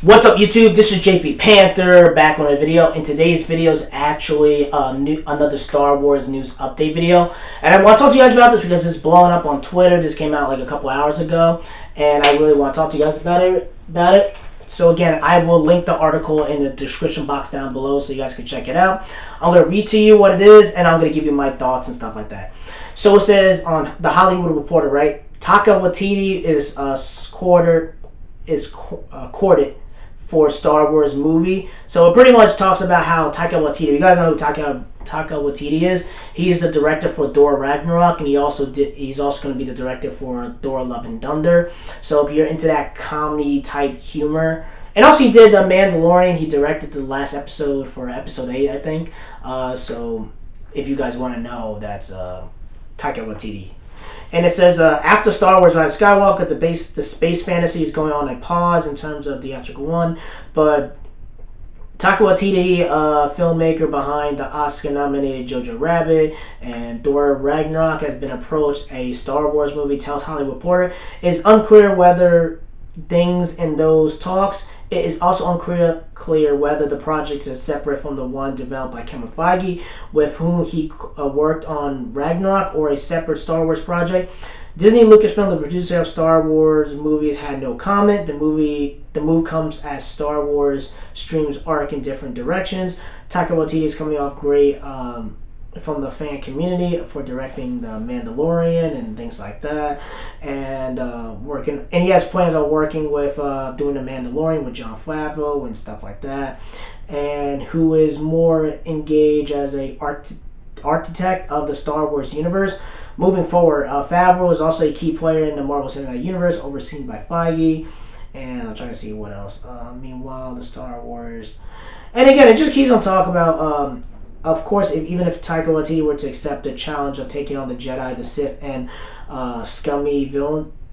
What's up, YouTube? This is JP Panther back on a video, and today's video is actually another Star Wars news update video. And I want to talk to you guys about this because it's blowing up on Twitter. This came out like a couple hours ago, and I really want to talk to you guys about it. So again, I will link the article in the description box down below so you guys can check it out. I'm going to read to you what it is, and I'm going to give you my thoughts and stuff like that. So it says on The Hollywood Reporter, right? Taika Waititi is courted for Star Wars movie. So it pretty much talks about how Taika Waititi, you guys know who Taika Waititi is. He's the director for Thor Ragnarok, and he's also going to be the director for Thor Love and Thunder. So if you're into that comedy type humor, and also he did The Mandalorian. He directed the last episode for episode 8, I think. So if you guys want to know, that's Taika Waititi. And it says, after Star Wars Rise of Skywalker, the space fantasy is going on a pause in terms of theatrical one. But Taika Waititi, filmmaker behind the Oscar-nominated Jojo Rabbit and Thor Ragnarok, has been approached a Star Wars movie, tells Hollywood Reporter. It is unclear whether things in those talks. It is also unclear whether the project is separate from the one developed by Kevin Feige, with whom he worked on Ragnarok, or a separate Star Wars project. Disney Lucasfilm, the producer of Star Wars movies, had no comment. The move comes as Star Wars streams arc in different directions. Taika Waititi is coming off great from the fan community for directing The Mandalorian and things like that, and he has plans on working with doing The Mandalorian with Jon Favreau and stuff like that, and who is more engaged as a architect of the Star Wars universe. Moving forward, Favreau is also a key player in the Marvel Cinematic Universe, overseen by Feige. And I'm trying to see what else. Meanwhile, the Star Wars, and again, it just keeps on talking about. Of course, even if Taika Waititi were to accept the challenge of taking on the Jedi, the Sith, and scummy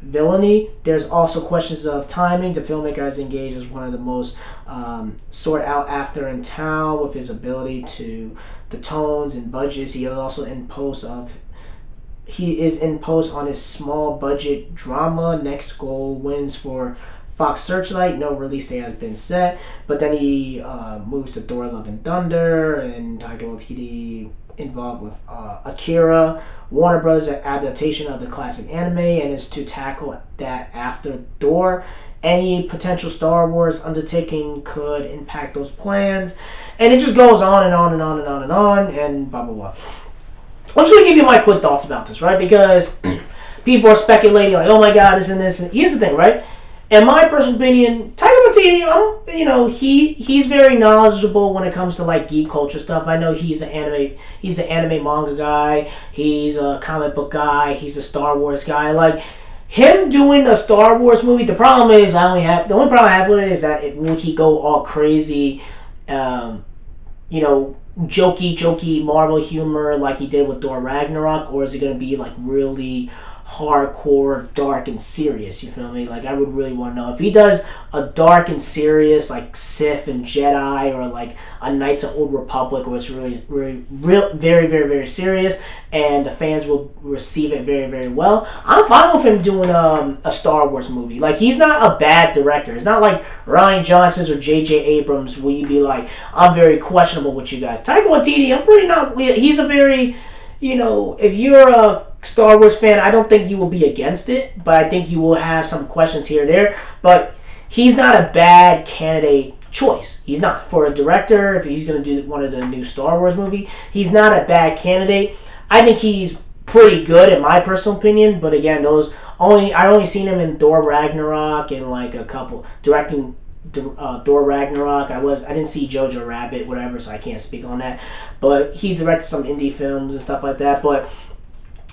villainy, there's also questions of timing. The filmmaker is engaged as one of the most sought out actor in town, with his ability to the tones and budgets. He is in post on his small budget drama. Next goal wins for Fox Searchlight. No release date has been set, but then he moves to Thor Love and Thunder, and Taika Waititi involved with Akira, Warner Bros. Adaptation of the classic anime, and is to tackle that after Thor. Any potential Star Wars undertaking could impact those plans, and it just goes on and on and on and on and on, and blah blah blah. I'm just gonna give you my quick thoughts about this, right? Because people are speculating like, oh my god, this and this. And here's the thing, right? In my personal opinion, Taika Waititi, he's very knowledgeable when it comes to like geek culture stuff. I know he's an anime manga guy, he's a comic book guy, he's a Star Wars guy. Like him doing a Star Wars movie, the only problem I have with it is that will he go all crazy, jokey Marvel humor like he did with Thor Ragnarok, or is it gonna be like really hardcore, dark, and serious? You feel me? Like I would really want to know if he does a dark and serious like Sith and Jedi, or like a Knights of Old Republic, where it's really very very very serious and the fans will receive it very very well. I'm fine with him doing a Star Wars movie. Like he's not a bad director. It's not like Rian Johnson's or J.J. Abrams where you'd be like, I'm very questionable with you guys. Taika Waititi, he's a very, if you're a Star Wars fan, I don't think you will be against it, but I think you will have some questions here and there. But he's not a bad candidate choice. He's not. For a director, if he's going to do one of the new Star Wars movie, he's not a bad candidate. I think he's pretty good in my personal opinion, but again, I only seen him in Thor Ragnarok and like a couple directing Thor Ragnarok. I didn't see Jojo Rabbit, whatever, so I can't speak on that. But he directed some indie films and stuff like that. But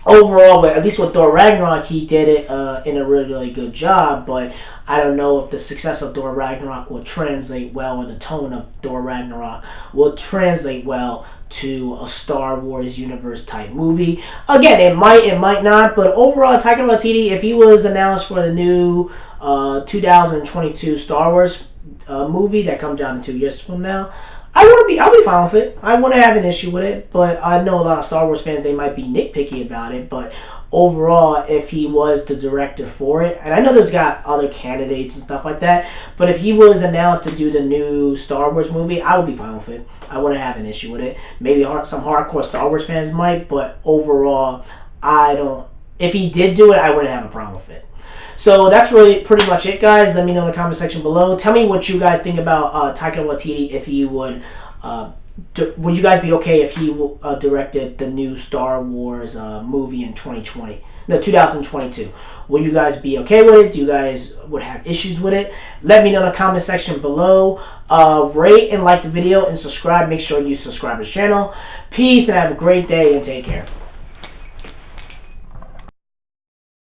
overall, at least with Thor Ragnarok, he did it in a really, really good job. But I don't know if the success of Thor Ragnarok will translate well, or the tone of Thor Ragnarok will translate well to a Star Wars universe type movie. Again, it might not. But overall, Taika Waititi, if he was announced for the new 2022 Star Wars movie that comes out in 2 years from now, I'll be fine with it. I wouldn't have an issue with it, but I know a lot of Star Wars fans, they might be nitpicky about it. But overall, if he was the director for it, and I know there's got other candidates and stuff like that, but if he was announced to do the new Star Wars movie, I would be fine with it. I wouldn't have an issue with it. Maybe some hardcore Star Wars fans might, but overall, I don't. If he did do it, I wouldn't have a problem with it. So that's really pretty much it, guys. Let me know in the comment section below. Tell me what you guys think about Taika Waititi, if he would. Would you guys be okay if he directed the new Star Wars movie in 2020? No, 2022. Would you guys be okay with it? Do you guys would have issues with it? Let me know in the comment section below. Rate and like the video and subscribe. Make sure you subscribe to the channel. Peace and have a great day and take care.